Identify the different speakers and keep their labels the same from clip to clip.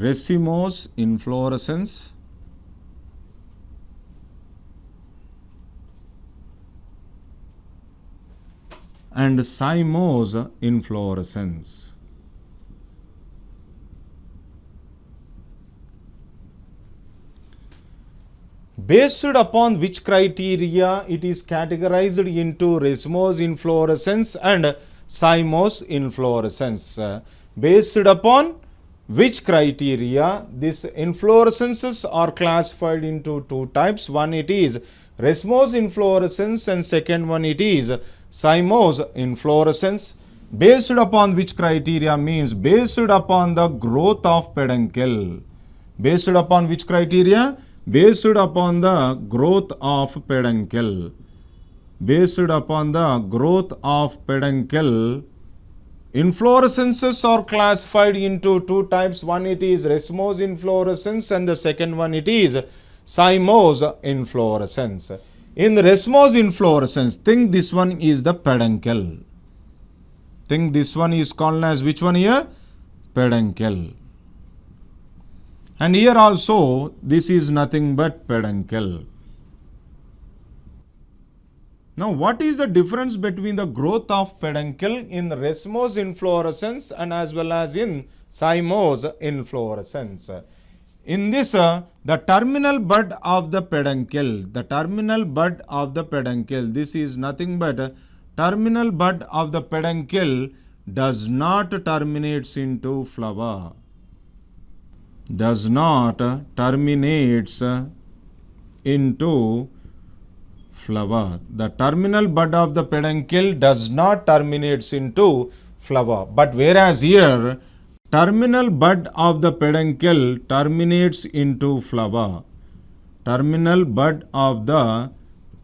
Speaker 1: Racemose inflorescence and Cymose inflorescence. Based upon which criteria it is categorized into Racemose inflorescence and Cymose inflorescence? Based upon which criteria these inflorescences are classified into two types? One, it is Racemose inflorescence, and second one, it is Cymose inflorescence. Based upon which criteria means based upon the growth of peduncle. Based upon which criteria? Based upon the growth of peduncle. Based upon the growth of peduncle, inflorescences are classified into two types. One, it is Racemose inflorescence, and the second one, it is Cymose inflorescence. In the Racemose inflorescence, think this one is the peduncle. Think this one is called as which one here? Peduncle. And here also, this is nothing but peduncle. Now, what is the difference between the growth of peduncle in Racemose inflorescence and as well as in Cymose inflorescence? In this, the terminal bud of the peduncle, this is nothing but terminal bud of the peduncle does not terminates into flower. Does not terminates into flower. The terminal bud of the peduncle does not terminates into flower. But whereas here, terminal bud of the peduncle terminates into flower. Terminal bud of the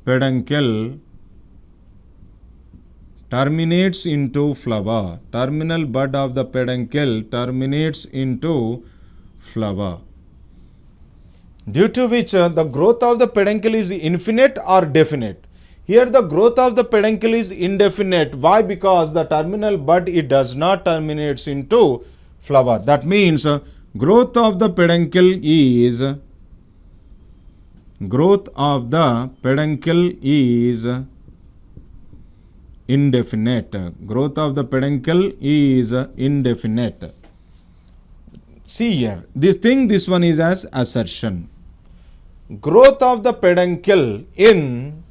Speaker 1: peduncle terminates into flower. Terminal bud of the peduncle terminates into flower. Due to which the growth of the peduncle is infinite or definite. Here the growth of the peduncle is indefinite. Why? Because the terminal bud, it does not terminates into flower. That means growth of the peduncle is indefinite. Growth of the peduncle is indefinite. See here, this one is as assertion. Growth of the peduncle in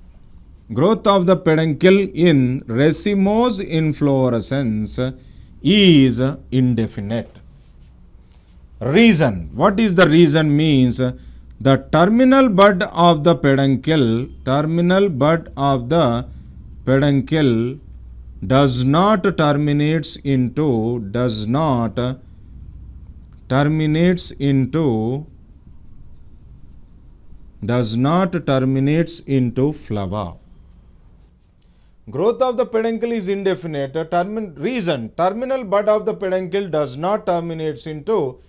Speaker 1: Racemose inflorescence is indefinite. Reason. What is the reason? Means the terminal bud of the peduncle does not terminates into flower. Growth of the peduncle is indefinite. Reason, terminal bud of the peduncle does not terminates into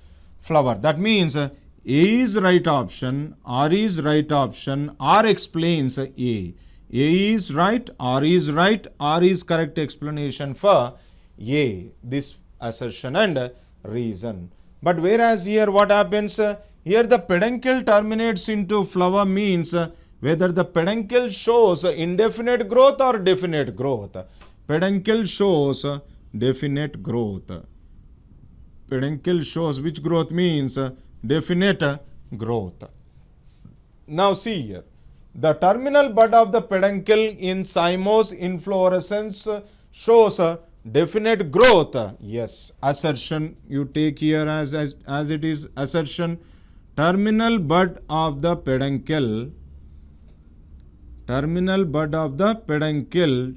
Speaker 1: flower. That means A is right option, R is right option, R explains A. A is right, R is right, R is correct explanation for A. This assertion and reason. But whereas here what happens? Here the peduncle terminates into flower means whether the peduncle shows indefinite growth or definite growth. Peduncle shows definite growth. Peduncle shows which growth? Means definite growth. Now see here. The terminal bud of the peduncle in Cymose inflorescence shows definite growth. Yes, assertion you take here as it is assertion. Terminal bud of the peduncle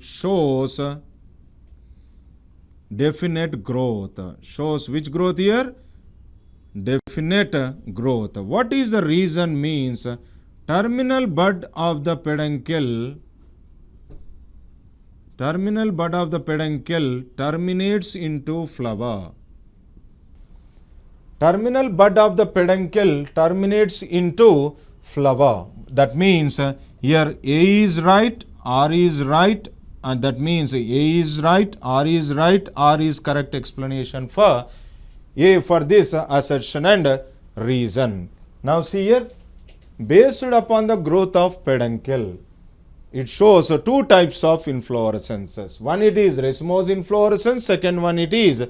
Speaker 1: shows definite growth. Shows which growth here? Definite growth. What is the reason? Means terminal bud of the peduncle terminates into flower. Terminal bud of the peduncle terminates into flower. That means here A is right, R is right, and that means A is right, R is right, R is correct explanation for A for this assertion and reason. Now see here, based upon the growth of peduncle, it shows two types of inflorescences. One it is racemose inflorescence, second one it is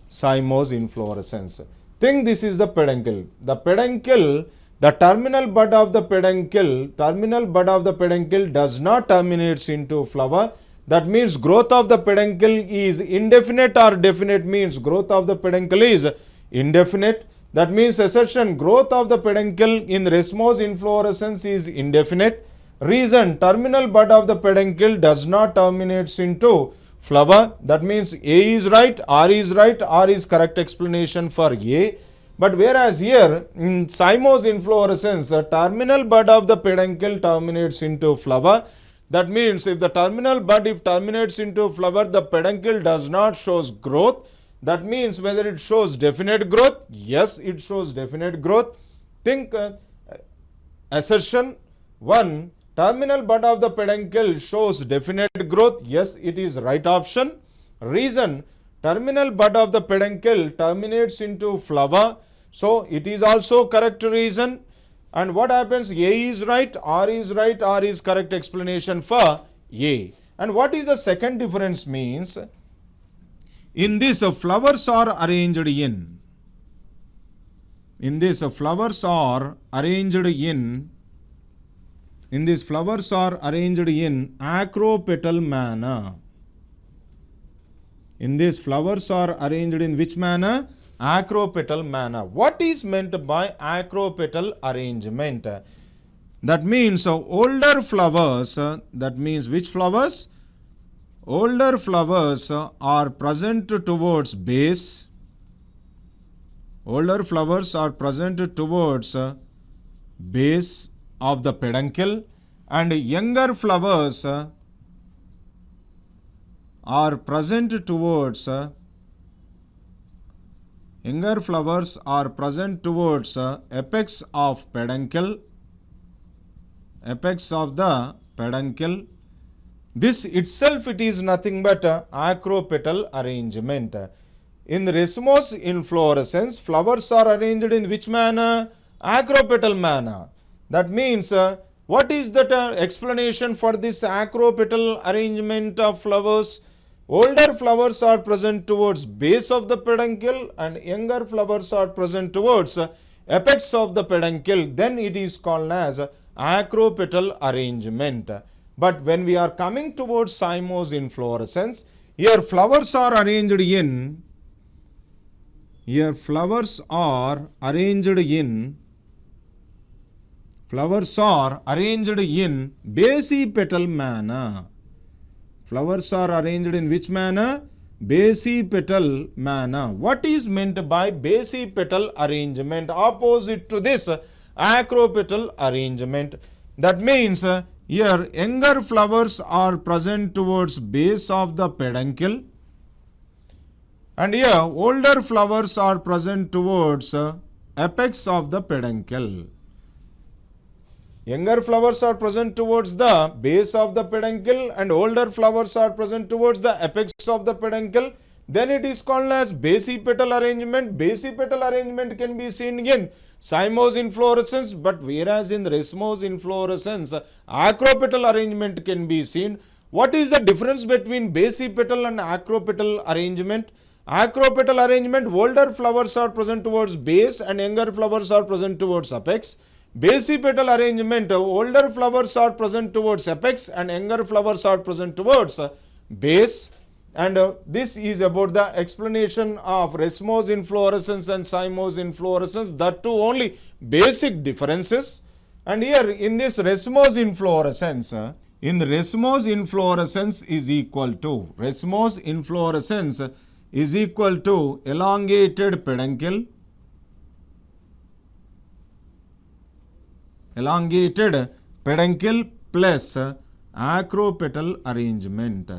Speaker 1: cymose inflorescence. Think this is the peduncle. The peduncle, the terminal bud of the peduncle does not terminates into flower. That means growth of the peduncle is indefinite, or definite means growth of the peduncle is indefinite. That means assertion growth of the peduncle in racemose inflorescence is indefinite. Reason terminal bud of the peduncle does not terminates into flower. That means A is right, R is right, R is correct explanation for A. But whereas here in cymose inflorescence, the terminal bud of the peduncle terminates into flower. That means if the terminal bud terminates into flower, the peduncle does not shows growth. That means whether it shows definite growth, yes, it shows definite growth. Think assertion 1, terminal bud of the peduncle shows definite growth, yes, it is right option. Reason, terminal bud of the peduncle terminates into flower, so it is also correct reason. And what happens? A is right, R is right, R is correct explanation for A. And what is the second difference means? In this flowers are arranged in. In this flowers are arranged in. In this flowers are arranged in acropetal manner. In this flowers are arranged in which manner? Acropetal manner. What is meant by acropetal arrangement? That means older flowers, that means which flowers? Older flowers are present towards base. Older flowers are present towards base of the peduncle, and younger flowers are present towards apex of peduncle, apex of the peduncle. This itself it is nothing but acropetal arrangement. In racemose inflorescence, flowers are arranged in which manner? Acropetal manner. That means what is that explanation for this acropetal arrangement of flowers? Older flowers are present towards base of the peduncle and younger flowers are present towards apex of the peduncle. Then it is called as acropetal arrangement. But when we are coming towards cymose inflorescence, here flowers are arranged in, basipetal manner. Flowers are arranged in which manner? Basipetal manner. What is meant by basipetal arrangement? Opposite to this acropetal arrangement. That means here younger flowers are present towards base of the peduncle, and here older flowers are present towards apex of the peduncle. Younger flowers are present towards the base of the peduncle and older flowers are present towards the apex of the peduncle. Then it is called as basipetal arrangement. Basipetal arrangement can be seen in cymose inflorescence, but whereas in racemose inflorescence, acropetal arrangement can be seen. What is the difference between basipetal and acropetal arrangement? Acropetal arrangement, older flowers are present towards base and younger flowers are present towards apex. Basipetal arrangement, older flowers are present towards apex and younger flowers are present towards base. And this is about the explanation of racemose inflorescence and cymose inflorescence, that too only basic differences. And here in this racemose inflorescence, is equal to, racemose inflorescence is equal to elongated peduncle, plus acropetal arrangement.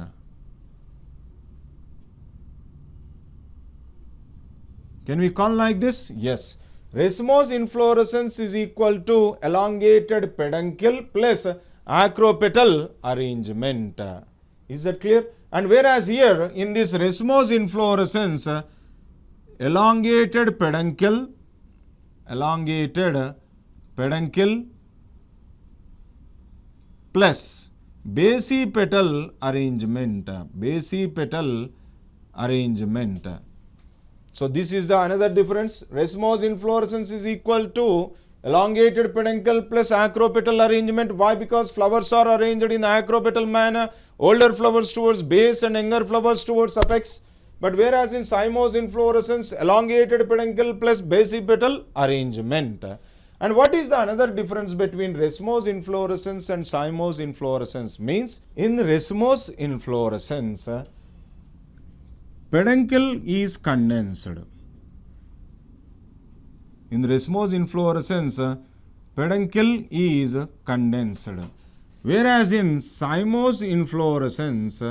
Speaker 1: Can we call like this? Yes. Racemose inflorescence is equal to elongated peduncle plus acropetal arrangement. Is that clear? And whereas here in this racemose inflorescence, elongated peduncle plus basipetal arrangement. So this is the another difference. Racemose inflorescence is equal to elongated peduncle plus acropetal arrangement. Why? Because flowers are arranged in acropetal manner, older flowers towards base and younger flowers towards apex. But whereas in cymose inflorescence, elongated peduncle plus basipetal arrangement. And what is the another difference between racemose inflorescence and cymose inflorescence? Means in racemose inflorescence, peduncle is condensed. In racemose inflorescence, peduncle is condensed. Whereas in cymose inflorescence,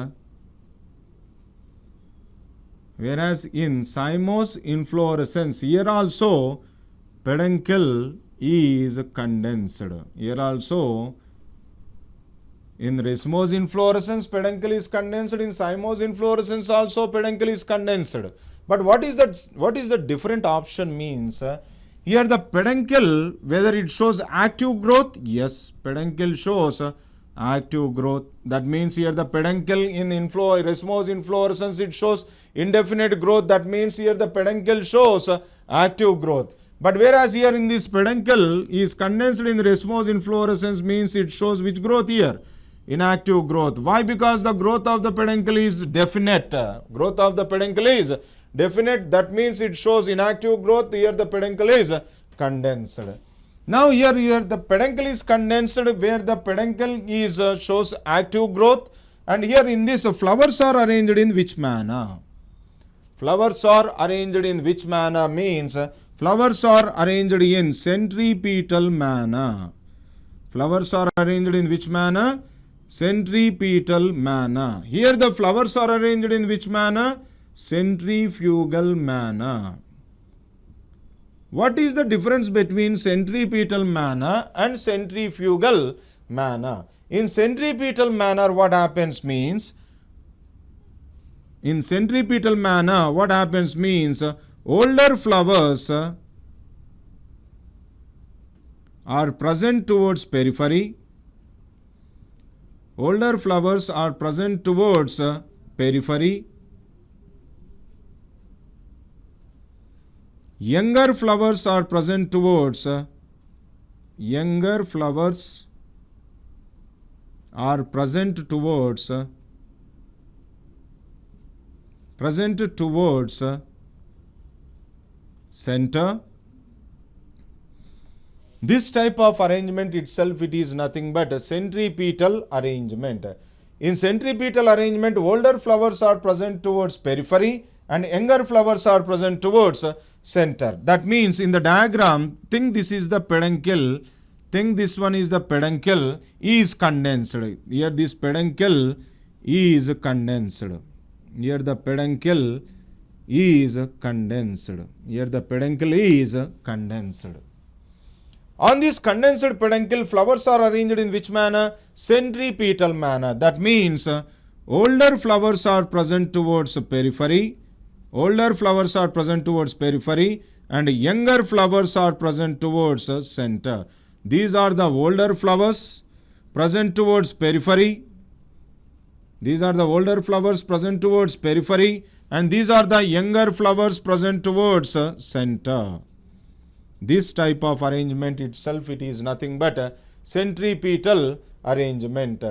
Speaker 1: here also peduncle is condensed. Here also in racemose inflorescence peduncle is condensed, in cymose inflorescence also peduncle is condensed. But what is the different option means? Here the peduncle, whether it shows active growth, yes, peduncle shows active growth. That means here the peduncle in racemose inflorescence, it shows indefinite growth. That means here the peduncle shows active growth. But whereas here in this peduncle is condensed in racemose inflorescence, means it shows which growth here? Inactive growth. Why? Because the growth of the peduncle is definite. Growth of the peduncle is definite. That means it shows inactive growth. Here the peduncle is condensed. Now here the peduncle is condensed, where the peduncle is shows active growth. And here in this, flowers are arranged in which manner? Flowers are arranged in which manner means flowers are arranged in centripetal manner. Flowers are arranged in which manner? Centripetal manner. Here the flowers are arranged in which manner? Centrifugal manner. What is the difference between centripetal manner and centrifugal manner? In centripetal manner, what happens means, older flowers are present towards periphery. Older flowers are present towards periphery. Younger flowers are present towards center. This type of arrangement itself, it is nothing but a centripetal arrangement. In centripetal arrangement, older flowers are present towards periphery and younger flowers are present towards center. That means in the diagram, think this is the peduncle, think this one is the peduncle is condensed. Here this peduncle is condensed. Here the peduncle is condensed. Here the peduncle is condensed. On this condensed peduncle, flowers are arranged in which manner? Centripetal manner. That means older flowers are present towards periphery. Older flowers are present towards periphery and younger flowers are present towards center. These are the older flowers present towards periphery. These are the older flowers present towards periphery and these are the younger flowers present towards center. This type of arrangement itself, it is nothing but a centripetal arrangement.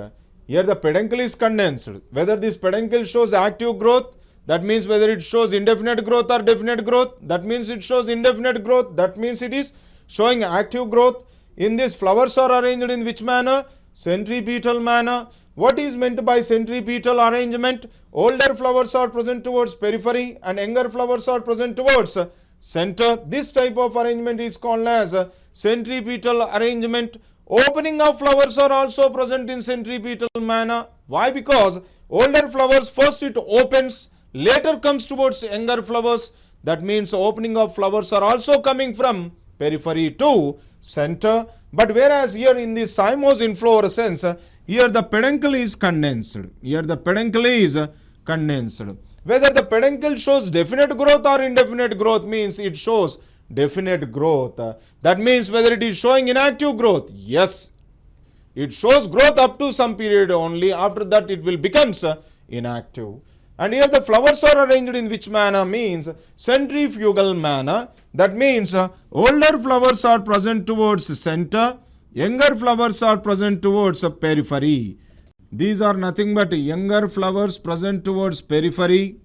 Speaker 1: Here the peduncle is condensed. Whether this peduncle shows active growth, that means whether it shows indefinite growth or definite growth, that means it shows indefinite growth, that means it is showing active growth. In this, flowers are arranged in which manner? Centripetal manner. What is meant by centripetal arrangement? Older flowers are present towards periphery and younger flowers are present towards center. This type of arrangement is called as centripetal arrangement. Opening of flowers are also present in centripetal manner. Why? Because older flowers, first it opens, later comes towards younger flowers. That means opening of flowers are also coming from periphery to center. But whereas here in the cymose inflorescence, here the peduncle is condensed. Here the peduncle is condensed. Whether the peduncle shows definite growth or indefinite growth means it shows definite growth. That means whether it is showing inactive growth, yes, it shows growth up to some period only. After that it will becomes inactive. And here the flowers are arranged in which manner means centrifugal manner. That means older flowers are present towards center, younger flowers are present towards periphery. These are nothing but younger flowers present towards periphery.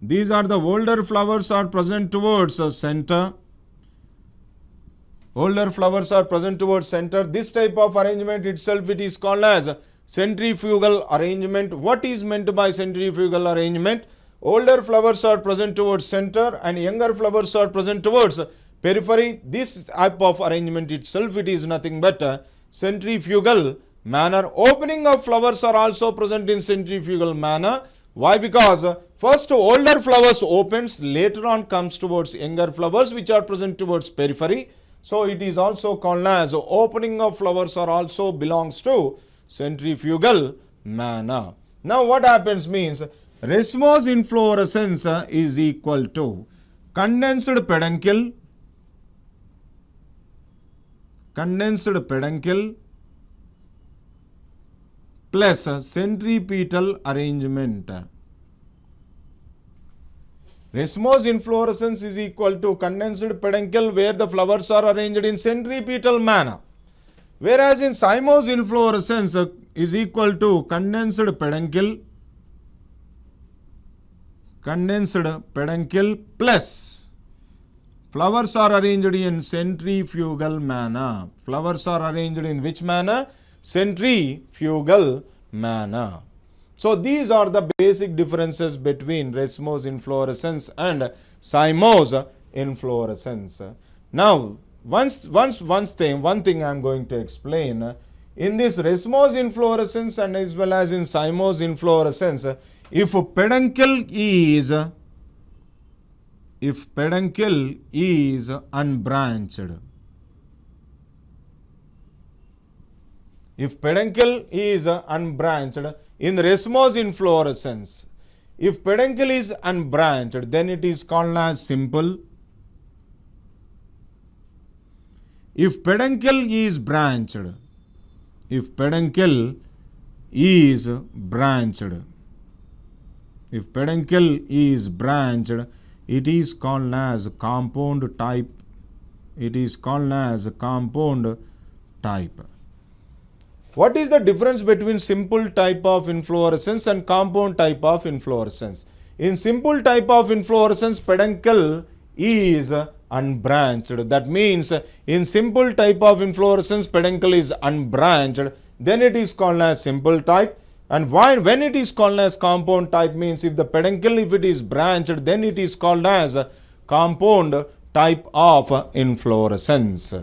Speaker 1: These are the older flowers are present towards center. Older flowers are present towards center. This type of arrangement itself it is called as centrifugal arrangement. What is meant by centrifugal arrangement? Older flowers are present towards center and younger flowers are present towards periphery. This type of arrangement itself it is nothing but centrifugal manner. Opening of flowers are also present in centrifugal manner. Why? Because first older flowers opens, later on comes towards younger flowers which are present towards periphery. So it is also called as opening of flowers are also belongs to centrifugal manner. Now what happens means racemose inflorescence is equal to condensed peduncle plus centripetal arrangement. Racemose inflorescence is equal to condensed peduncle where the flowers are arranged in centripetal manner. Whereas in cymose inflorescence is equal to condensed peduncle plus flowers are arranged in centrifugal manner. Flowers are arranged in which manner? Centrifugal manner. So these are the basic differences between racemose inflorescence and cymose inflorescence. Now one thing I am going to explain. In this racemose inflorescence and as well as in cymose inflorescence, if peduncle is unbranched, if peduncle is unbranched in racemose inflorescence, if peduncle is unbranched, then it is called as simple. If peduncle is branched, if peduncle is branched, it is called as compound type. It is called as compound type. What is the difference between simple type of inflorescence and compound type of inflorescence? In simple type of inflorescence, peduncle is unbranched. That means in simple type of inflorescence, peduncle is unbranched. Then it is called as simple type. And when it is called as compound type means if the peduncle if it is branched, then it is called as compound type of inflorescence.